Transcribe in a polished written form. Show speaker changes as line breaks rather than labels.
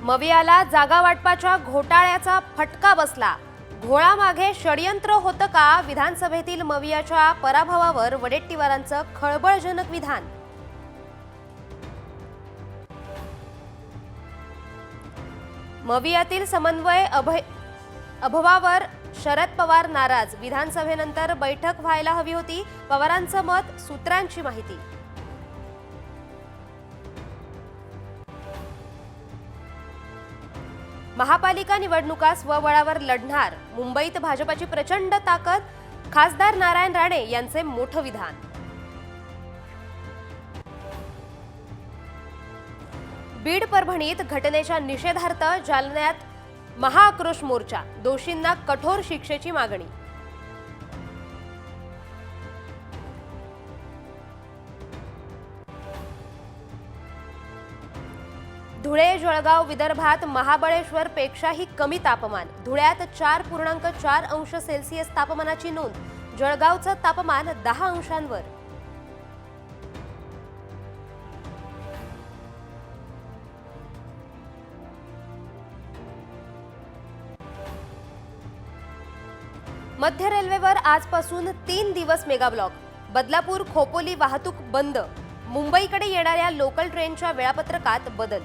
मवियाला जागा वाटपाच्या घोटाळ्याचा फटका बसला। घोळामागे षडयंत्र होतं का? विधानसभेतील मवियाच्या पराभवावर वडेट्टीवारांचं खळबळजनक विधान। मवियातील समन्वय अभावावर शरद पवार नाराज। विधानसभेनंतर बैठक व्हायला हवी होती, पवारांचं मत। सूत्रांची माहिती। महापालिका निवडणुका स्वबळावर लढणार। मुंबईत भाजपाची प्रचंड ताकद। खासदार नारायण राणे यांचे मोठं विधान। बीड परभणीत घटनेच्या निषेधार्थ जालन्यात महाआक्रोश मोर्चा। दोषींना कठोर शिक्षेची मागणी। धुळे जळगाव विदर्भात महाबळेश्वर पेक्षाही कमी तापमान। धुळ्यात 4.4 अंश सेल्सिअस तापमानाची नोंद। जळगावचं तापमान 10 अंशांवर। मध्य रेल्वेवर आजपासून 3 दिवस मेगा ब्लॉक। बदलापूर खोपोली वाहतूक बंद। मुंबईकडे येणाऱ्या लोकल ट्रेनच्या वेळापत्रकात बदल।